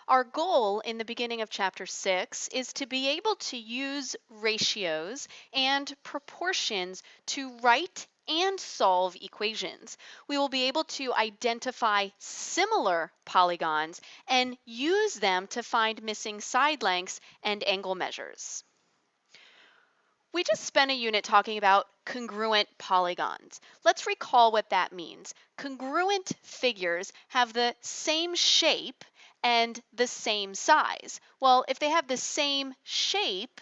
Our goal in the beginning of Chapter 6 is to be able to use ratios and proportions to write and solve equations. We will be able to identify similar polygons and use them to find missing side lengths and angle measures. We just spent a unit talking about congruent polygons. Let's recall what that means. Congruent figures have the same shape and the same size. Well, if they have the same shape,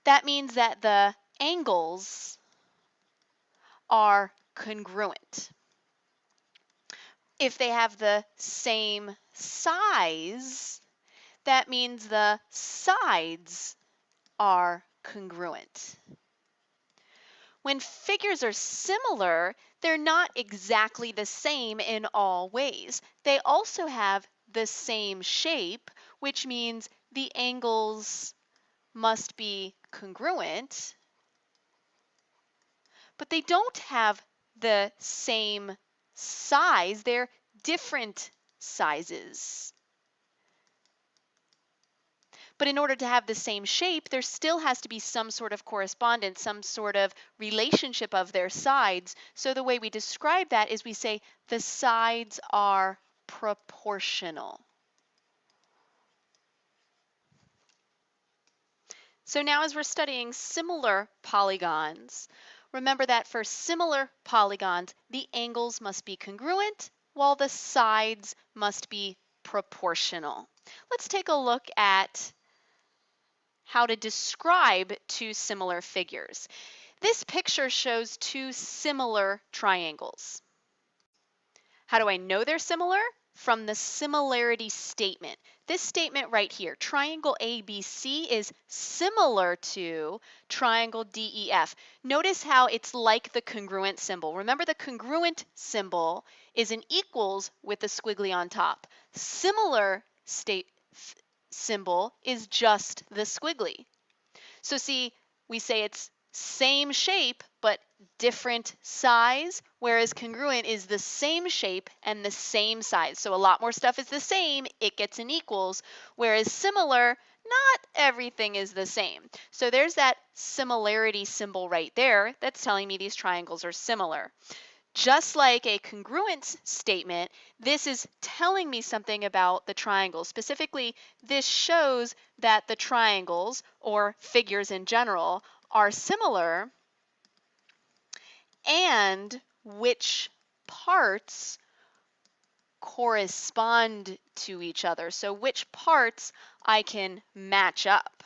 that means that the angles are congruent. If they have the same size, that means the sides are congruent. When figures are similar, they're not exactly the same in all ways. They also have the same shape, which means the angles must be congruent, but they don't have the same size. They're different sizes. But in order to have the same shape, there still has to be some sort of correspondence, some sort of relationship of their sides. So the way we describe that is we say the sides are proportional. So now as we're studying similar polygons, remember that for similar polygons, the angles must be congruent while the sides must be proportional. Let's take a look at how to describe two similar figures. This picture shows two similar triangles. How do I know they're similar? From the similarity statement. This statement right here, triangle ABC is similar to triangle DEF. Notice how it's like the congruent symbol. Remember, the congruent symbol is an equals with a squiggly on top. Similar symbol is just the squiggly. So see, we say it's same shape, but different size, whereas congruent is the same shape and the same size. So a lot more stuff is the same, it gets an equals, whereas similar, not everything is the same. So there's that similarity symbol right there that's telling me these triangles are similar. Just like a congruence statement, this is telling me something about the triangles. Specifically, this shows that the triangles, or figures in general, are similar and which parts correspond to each other. So which parts I can match up.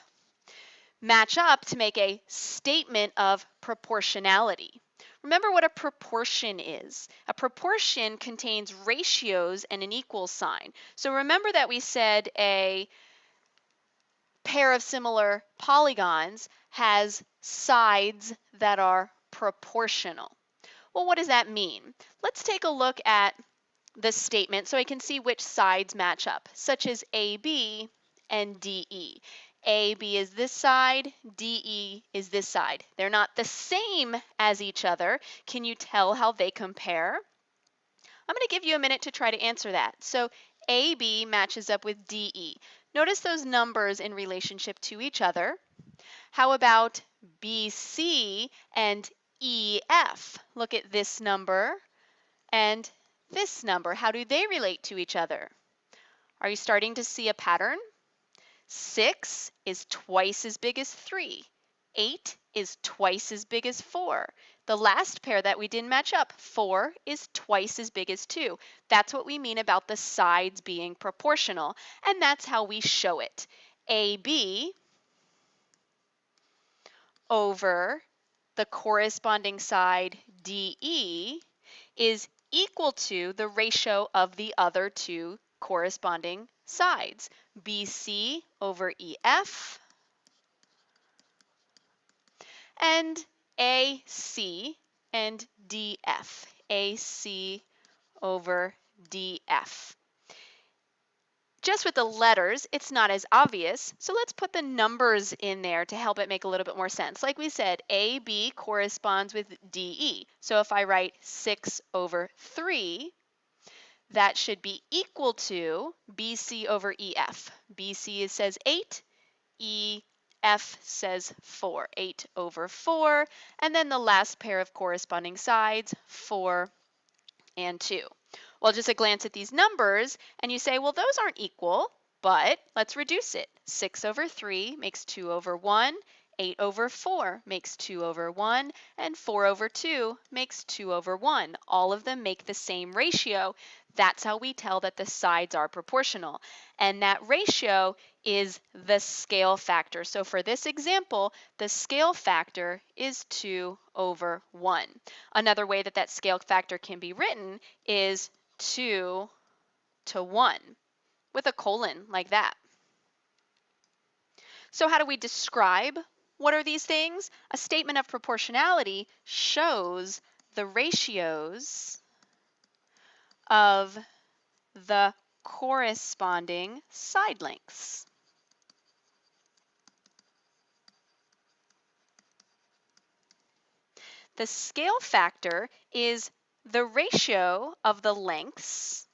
Match up to make a statement of proportionality. Remember what a proportion is. A proportion contains ratios and an equal sign. So remember that we said a pair of similar polygons has sides that are proportional. Well, what does that mean? Let's take a look at the statement so I can see which sides match up, such as AB and DE. AB is this side, DE is this side. They're not the same as each other. Can you tell how they compare? I'm going to give you a minute to try to answer that. So AB matches up with DE. Notice those numbers in relationship to each other. How about BC and EF? Look at this number and this number. How do they relate to each other? Are you starting to see a pattern? 6 is twice as big as 3. 8 is twice as big as 4. The last pair that we didn't match up, 4 is twice as big as 2. That's what we mean about the sides being proportional, and that's how we show it. AB over the corresponding side DE is equal to the ratio of the other two corresponding sides, BC over EF and AC and DF, AC over DF. Just with the letters, it's not as obvious, so let's put the numbers in there to help it make a little bit more sense. Like we said, AB corresponds with DE. So if I write 6 over 3, that should be equal to BC over EF. BC says 8, EF says 4, 8 over 4, and then the last pair of corresponding sides, 4 and 2. Well, just a glance at these numbers, and you say, well, those aren't equal, but let's reduce it. 6 over 3 makes 2 over 1, 8 over 4 makes 2 over 1, and 4 over 2 makes 2 over 1. All of them make the same ratio. That's how we tell that the sides are proportional. And that ratio is the scale factor. So for this example, the scale factor is 2 over 1. Another way that that scale factor can be written is 2 to 1 with a colon like that. So how do we describe what are these things? A statement of proportionality shows the ratios of the corresponding side lengths. The scale factor is the ratio of the lengths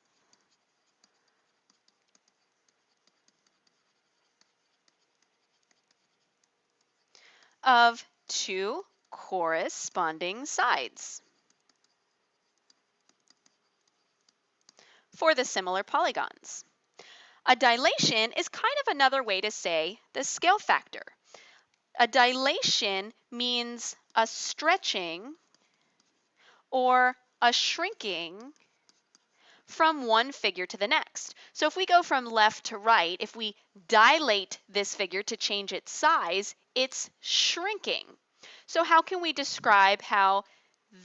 of two corresponding sides for the similar polygons. A dilation is kind of another way to say the scale factor. A dilation means a stretching or a shrinking from one figure to the next. So if we go from left to right, if we dilate this figure to change its size, it's shrinking. So how can we describe how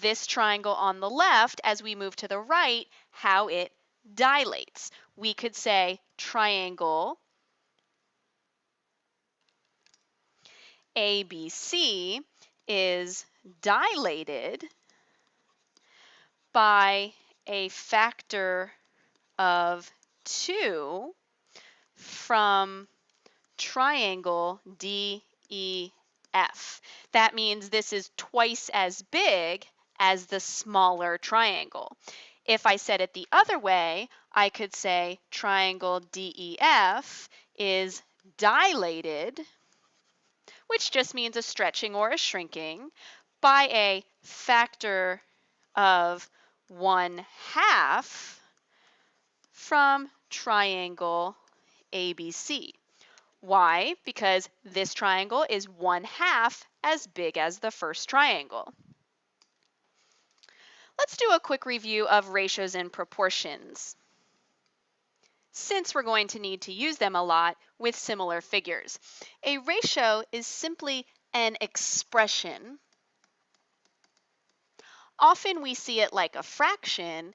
this triangle on the left, as we move to the right, how it dilates? We could say triangle ABC is dilated by a factor of 2 from triangle DEF. That means this is twice as big as the smaller triangle. If I said it the other way, I could say triangle DEF is dilated, which just means a stretching or a shrinking, by a factor of 1/2 from triangle ABC. Why? Because this triangle is 1/2 as big as the first triangle. Let's do a quick review of ratios and proportions, since we're going to need to use them a lot with similar figures. A ratio is simply an expression. Often we see it like a fraction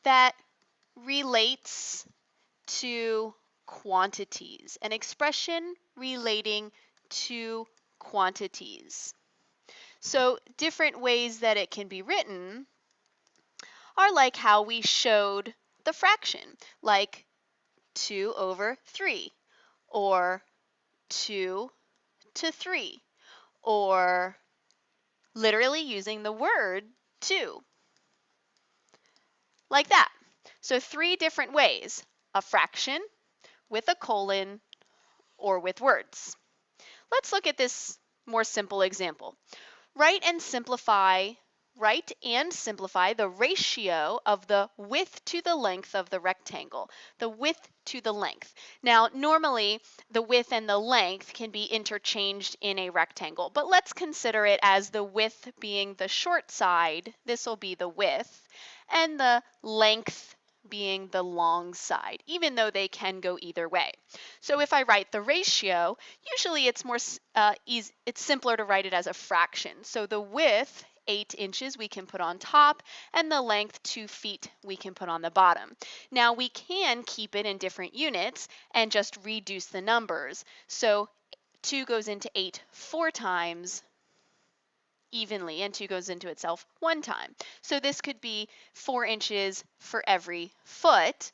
that relates to quantities, an expression relating to quantities. So different ways that it can be written are like how we showed the fraction, like 2 over 3, or 2 to 3, or literally using the word 2, like that. So 3 different ways: a fraction, with a colon, or with words. Let's look at this more simple example. Write and simplify the ratio of the width to the length of the rectangle. The width to the length. Now, normally the width and the length can be interchanged in a rectangle, but let's consider it as the width being the short side. This will be the width, and the length being the long side, even though they can go either way. So if I write the ratio, usually it's it's simpler to write it as a fraction. So the width, 8 inches, we can put on top, and the length, 2 feet, we can put on the bottom. Now we can keep it in different units and just reduce the numbers. So 2 goes into 8 4 times evenly, and 2 goes into itself 1 time. So this could be 4 inches for every foot,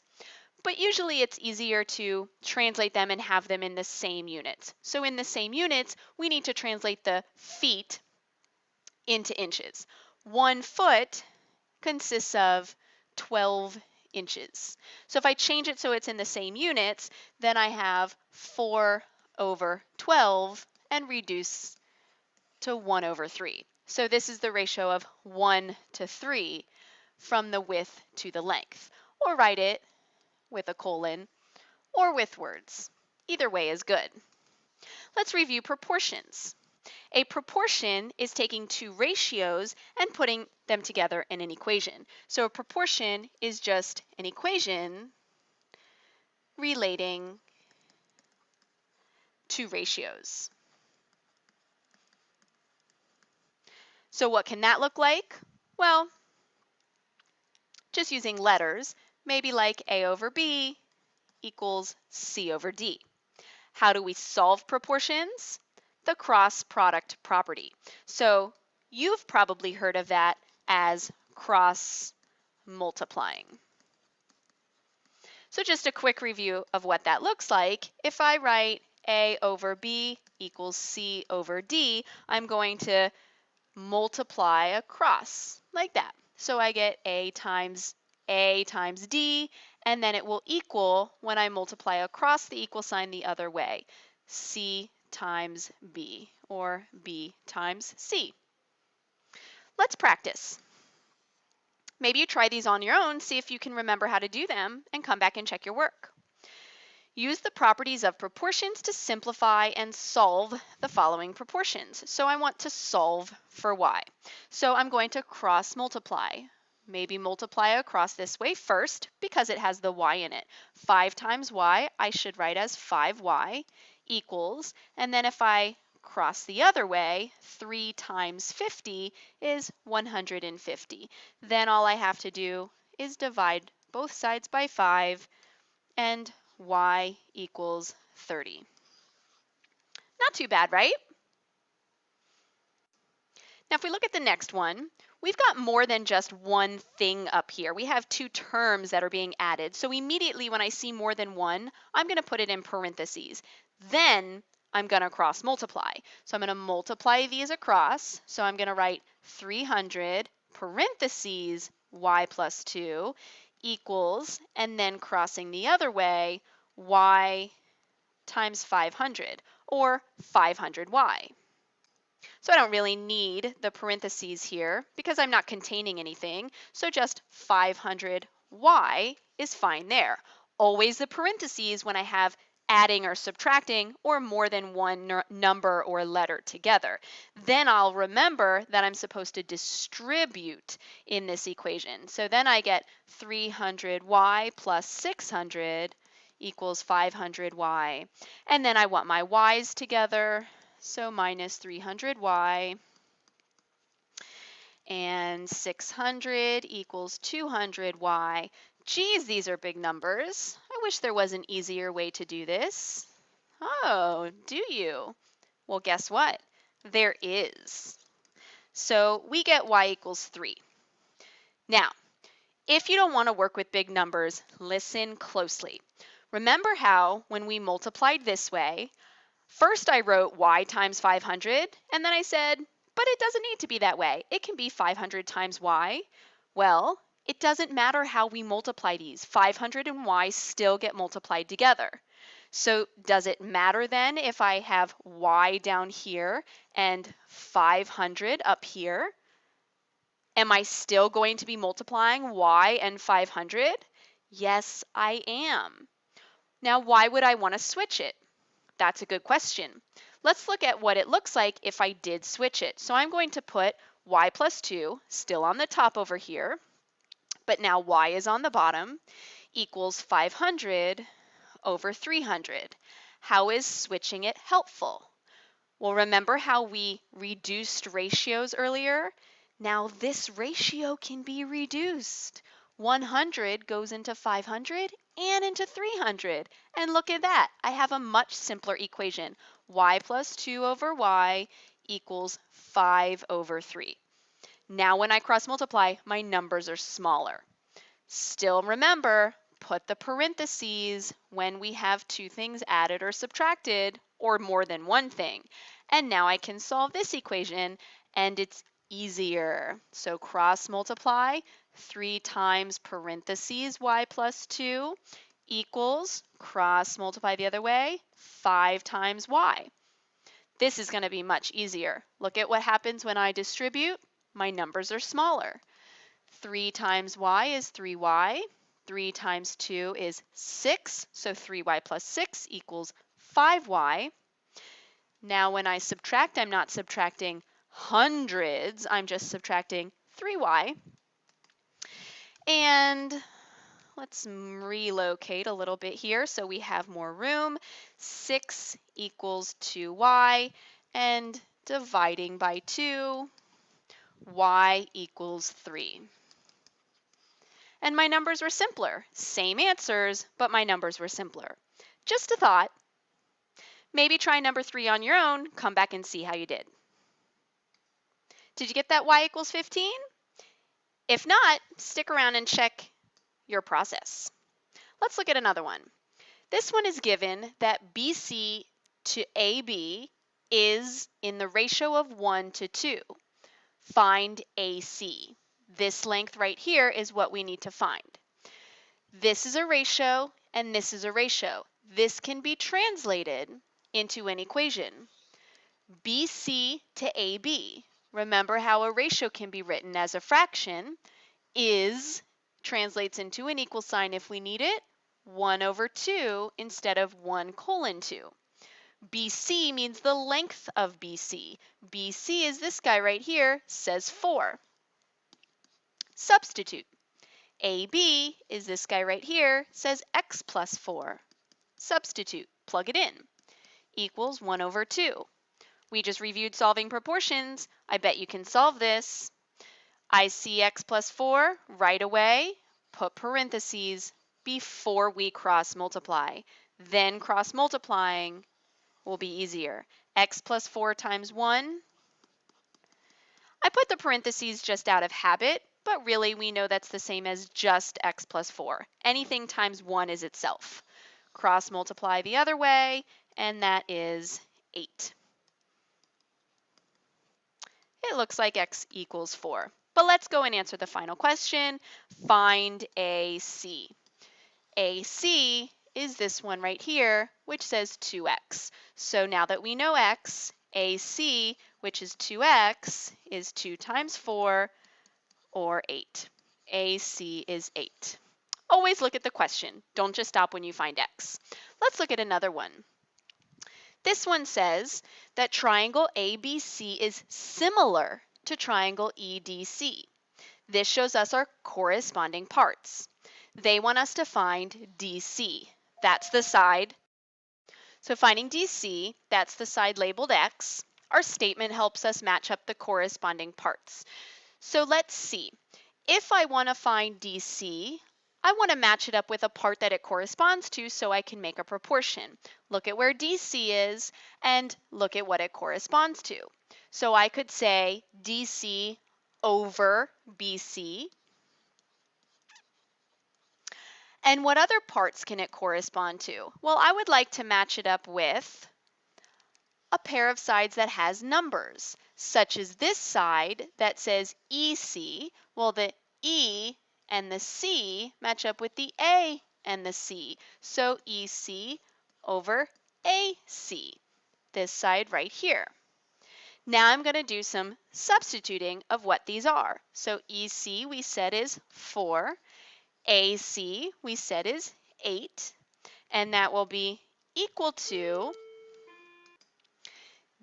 but usually it's easier to translate them and have them in the same units. So in the same units, we need to translate the feet into inches. 1 foot consists of 12 inches. So if I change it so it's in the same units, then I have 4/12 and reduce to 1/3. So this is the ratio of 1:3 from the width to the length. Or write it with a colon or with words. Either way is good. Let's review proportions. A proportion is taking two ratios and putting them together in an equation. So a proportion is just an equation relating two ratios. So what can that look like? Well, just using letters, maybe like A over B equals C over D. How do we solve proportions? The cross product property. So you've probably heard of that as cross multiplying. So just a quick review of what that looks like. If I write A over B equals C over D, I'm going to multiply across like that. So I get A times D, and then it will equal, when I multiply across the equal sign the other way, C times B, or B times C. Let's practice. Maybe you try these on your own, see if you can remember how to do them, and come back and check your work. Use the properties of proportions to simplify and solve the following proportions. So I want to solve for y. So I'm going to cross multiply. Maybe multiply across this way first because it has the y in it. 5 times y I should write as 5y equals, and then if I cross the other way, 3 times 50 is 150. Then all I have to do is divide both sides by 5 and y equals 30. Not too bad, right? Now, if we look at the next one, we've got more than just one thing up here. We have two terms that are being added. So immediately when I see more than one, I'm going to put it in parentheses. Then I'm going to cross multiply. So I'm going to multiply these across. So I'm going to write 300 parentheses y plus 2 equals, and then crossing the other way, y times 500, or 500y. So I don't really need the parentheses here because I'm not containing anything, so just 500y is fine there. Always the parentheses when I have adding or subtracting or more than one number or letter together. Then I'll remember that I'm supposed to distribute in this equation. So then I get 300y plus 600 equals 500y. And then I want my y's together, so minus 300y and 600 equals 200y. Geez, these are big numbers. I wish there was an easier way to do this. Oh, do you? Well, guess what? There is. So we get y equals 3. Now, if you don't want to work with big numbers, listen closely. Remember how when we multiplied this way, first I wrote y times 500, and then I said, but it doesn't need to be that way. It can be 500 times y. Well, it doesn't matter how we multiply these. 500 and y still get multiplied together. So does it matter then if I have y down here and 500 up here? Am I still going to be multiplying y and 500? Yes, I am. Now, why would I want to switch it? That's a good question. Let's look at what it looks like if I did switch it. So I'm going to put y plus 2 still on the top over here, but now y is on the bottom, equals 500 over 300. How is switching it helpful? Well, remember how we reduced ratios earlier? Now this ratio can be reduced. 100 goes into 500 and into 300. And look at that. I have a much simpler equation. Y plus 2 over y equals 5 over 3. Now when I cross multiply, my numbers are smaller. Still remember, put the parentheses when we have two things added or subtracted, or more than one thing. And now I can solve this equation, and it's easier. So cross multiply, 3 times parentheses y plus 2 equals, cross multiply the other way, 5 times y. This is going to be much easier. Look at what happens when I distribute. My numbers are smaller. 3 times y is 3y. 3 times 2 is 6, so 3y plus 6 equals 5y. Now when I subtract, I'm not subtracting hundreds, I'm just subtracting 3y. And let's relocate a little bit here so we have more room. 6 equals 2y, and dividing by 2, y equals 3. And my numbers were simpler. Same answers, but my numbers were simpler. Just a thought. Maybe try number 3 on your own, come back and see how you did. Did you get that y equals 15? If not, stick around and check your process. Let's look at another one. This one is given that BC to AB is in the ratio of 1 to 2. Find AC. This length right here is what we need to find. This is a ratio and this is a ratio. This can be translated into an equation. BC to AB. Remember how a ratio can be written as a fraction. Is translates into an equal sign if we need it. 1 over 2 instead of 1 colon 2. BC means the length of BC. BC is this guy right here, says 4. Substitute. AB is this guy right here, says x plus 4. Substitute, plug it in. Equals 1 over 2. We just reviewed solving proportions. I bet you can solve this. I see x plus 4 right away. Put parentheses before we cross multiply. Then cross multiplying will be easier. X plus 4 times 1. I put the parentheses just out of habit, but really we know that's the same as just x plus 4. Anything times 1 is itself. Cross multiply the other way, and that is 8. It looks like x equals 4. But let's go and answer the final question. Find AC. AC is this one right here, which says 2x. So now that we know x, AC, which is 2x, is 2 times 4, or 8. AC is 8. Always look at the question. Don't just stop when you find x. Let's look at another one. This one says that triangle ABC is similar to triangle EDC. This shows us our corresponding parts. They want us to find DC. That's the side. So finding DC, that's the side labeled X. Our statement helps us match up the corresponding parts. So let's see. If I want to find DC, I want to match it up with a part that it corresponds to so I can make a proportion. Look at where DC is and look at what it corresponds to. So I could say DC over BC. And what other parts can it correspond to? Well, I would like to match it up with a pair of sides that has numbers, such as this side that says EC. Well, the E and the C match up with the A and the C. So EC over AC, this side right here. Now I'm going to do some substituting of what these are. So EC we said is 4. AC we said is 8. And that will be equal to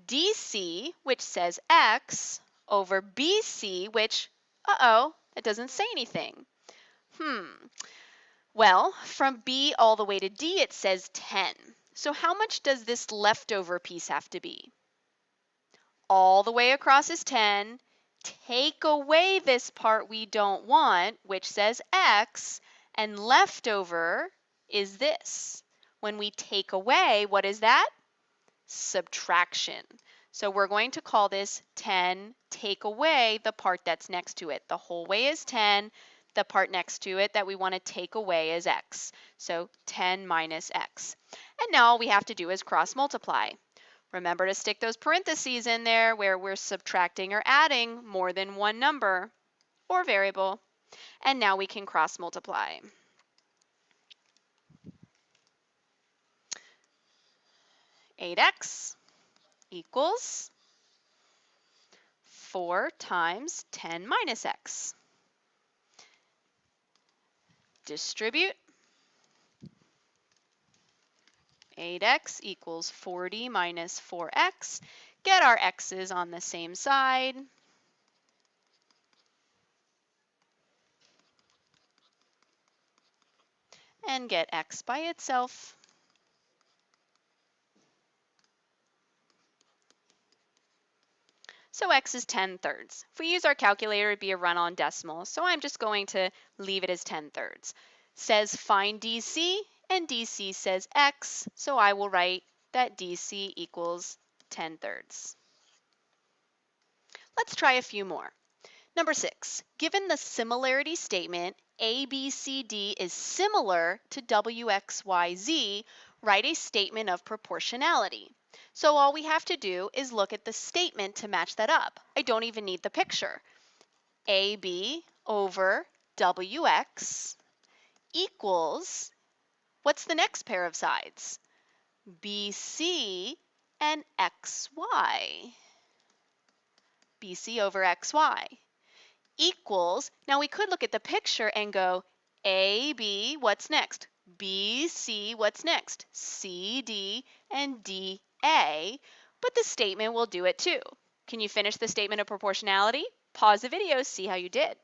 DC, which says X, over BC, which, it doesn't say anything. Well, from B all the way to D, it says 10. So how much does this leftover piece have to be? All the way across is 10. Take away this part we don't want, which says X, and leftover is this. When we take away, what is that? Subtraction. So we're going to call this 10, take away the part that's next to it. The whole way is 10. The part next to it that we want to take away is x. So 10 minus x. And now all we have to do is cross multiply. Remember to stick those parentheses in there where we're subtracting or adding more than one number or variable. And now we can cross multiply. 8x equals 4 times 10 minus x. Distribute. 8x equals 40 minus 4x. Get our x's on the same side. And get x by itself. So x is 10/3. If we use our calculator, it'd be a run-on decimal, so I'm just going to leave it as 10/3. Says find DC, and DC says x, so I will write that DC equals 10/3. Let's try a few more. Number 6, given the similarity statement, ABCD is similar to WXYZ, write a statement of proportionality. So all we have to do is look at the statement to match that up. I don't even need the picture. AB over WX equals, what's the next pair of sides? BC and XY. BC over XY. Equals, now we could look at the picture and go AB, what's next? BC, what's next? CD and DA, but the statement will do it too. Can you finish the statement of proportionality? Pause the video, see how you did.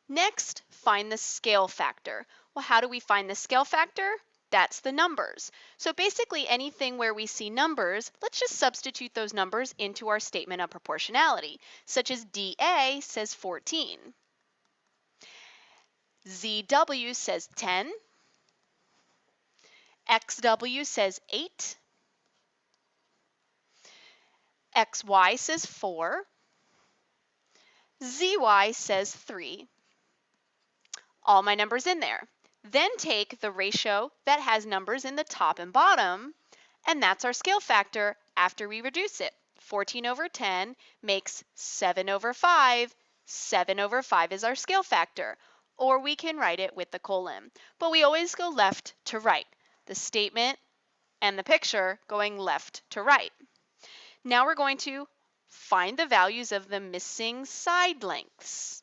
Next, find the scale factor. Well, how do we find the scale factor? That's the numbers. So basically anything where we see numbers, let's just substitute those numbers into our statement of proportionality, such as DA says 14. ZW says 10. XW says 8. XY says 4. ZY says 3. All my numbers in there. Then take the ratio that has numbers in the top and bottom, and that's our scale factor after we reduce it. 14 over 10 makes 7 over 5. 7 over 5 is our scale factor, or we can write it with the colon. But we always go left to right. The statement and the picture going left to right. Now we're going to find the values of the missing side lengths.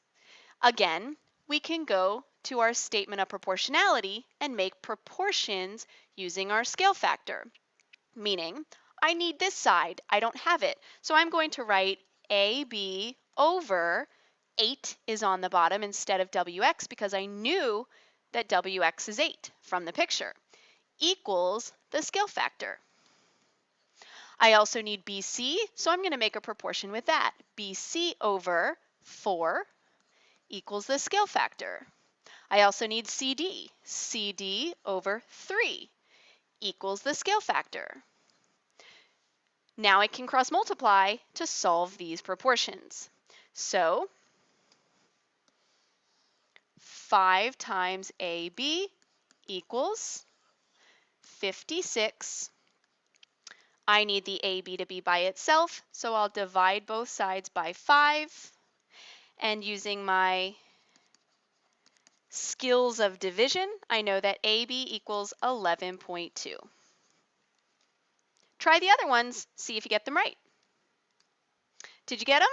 Again, we can go to our statement of proportionality and make proportions using our scale factor. Meaning, I need this side, I don't have it. So I'm going to write AB over 8 is on the bottom instead of WX because I knew that WX is 8 from the picture, equals the scale factor. I also need BC, so I'm going to make a proportion with that. BC over 4 equals the scale factor. I also need CD. CD over 3 equals the scale factor. Now I can cross multiply to solve these proportions. So 5 times AB equals 56. I need the AB to be by itself, so I'll divide both sides by 5. And using my skills of division, I know that AB equals 11.2. Try the other ones, see if you get them right. Did you get them?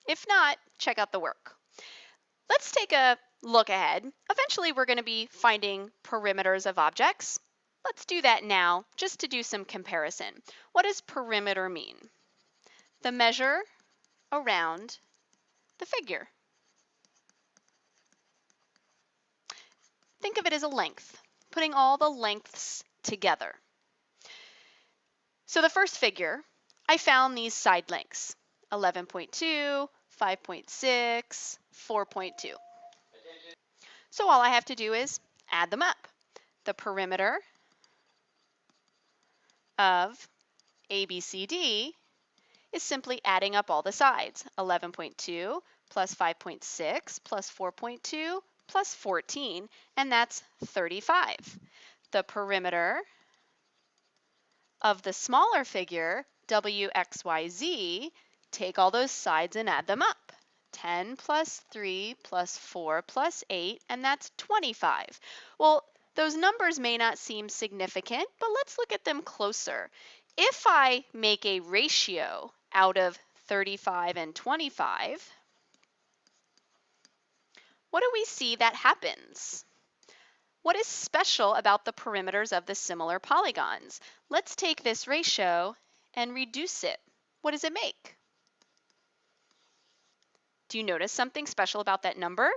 If not, check out the work. Let's take a look ahead. Eventually, we're going to be finding perimeters of objects. Let's do that now, just to do some comparison. What does perimeter mean? The measure around the figure. Think of it as a length, putting all the lengths together. So the first figure, I found these side lengths, 11.2, 5.6, 4.2. So all I have to do is add them up. The perimeter of ABCD is simply adding up all the sides. 11.2 plus 5.6 plus 4.2 plus 14, and that's 35. The perimeter of the smaller figure, WXYZ, take all those sides and add them up. 10 plus 3 plus 4 plus 8, and that's 25. Well, those numbers may not seem significant, but let's look at them closer. If I make a ratio out of 35 and 25, what do we see that happens? What is special about the perimeters of the similar polygons? Let's take this ratio and reduce it. What does it make? Do you notice something special about that number?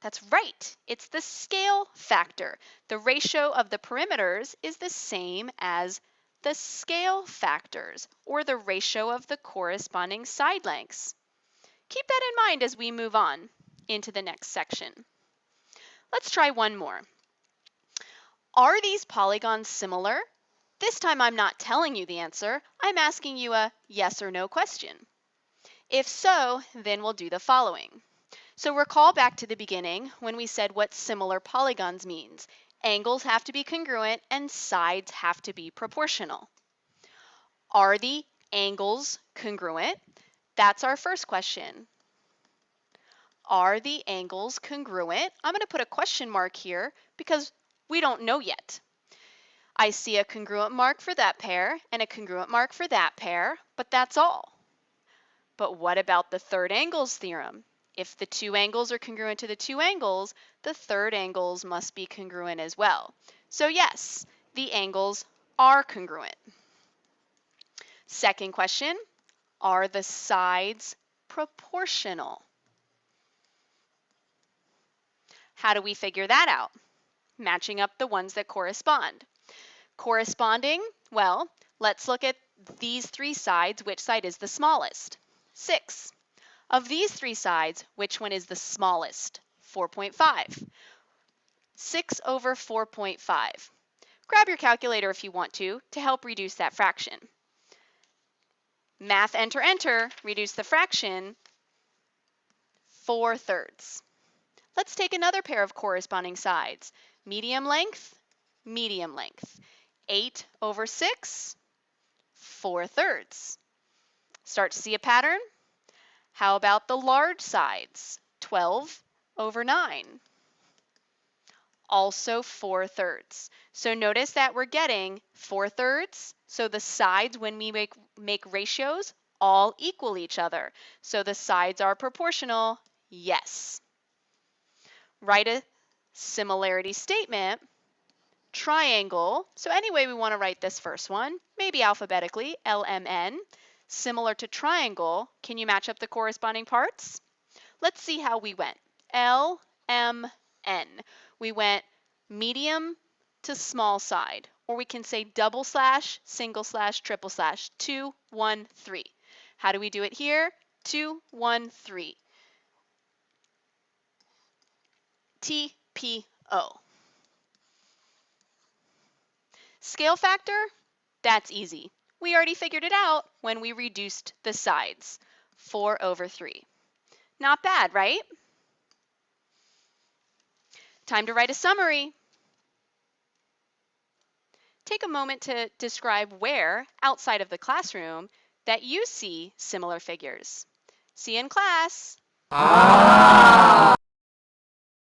That's right, it's the scale factor. The ratio of the perimeters is the same as the scale factors, or the ratio of the corresponding side lengths. Keep that in mind as we move on into the next section. Let's try one more. Are these polygons similar? This time I'm not telling you the answer, I'm asking you a yes or no question. If so, then we'll do the following. So recall back to the beginning when we said what similar polygons means. Angles have to be congruent and sides have to be proportional. Are the angles congruent? That's our first question. Are the angles congruent? I'm going to put a question mark here because we don't know yet. I see a congruent mark for that pair and a congruent mark for that pair, but that's all. But what about the third angles theorem? If the two angles are congruent to the two angles, the third angles must be congruent as well. So yes, the angles are congruent. Second question, are the sides proportional? How do we figure that out? Matching up the ones that correspond. Corresponding, well, let's look at these three sides. Which side is the smallest? 6. Of these three sides, which one is the smallest? 4.5. 6 over 4.5. Grab your calculator if you want to help reduce that fraction. Math enter, enter, reduce the fraction, 4/3. Let's take another pair of corresponding sides. Medium length, medium length. 8 over 6, 4/3. Start to see a pattern? How about the large sides? 12 over 9. Also 4/3. So notice that we're getting 4/3. So the sides, when we make ratios, all equal each other. So the sides are proportional, yes. Write a similarity statement. Triangle. So any way we want to write this first one, maybe alphabetically, LMN. Similar to triangle, can you match up the corresponding parts? Let's see how we went. LMN. We went medium to small side, or we can say double slash, single slash, triple slash, 2, 1, 3. How do we do it here? 2, 1, 3. TPO. Scale factor? That's easy. We already figured it out when we reduced the sides. 4 over 3. Not bad, right? Time to write a summary. Take a moment to describe where, outside of the classroom, that you see similar figures. See you in class.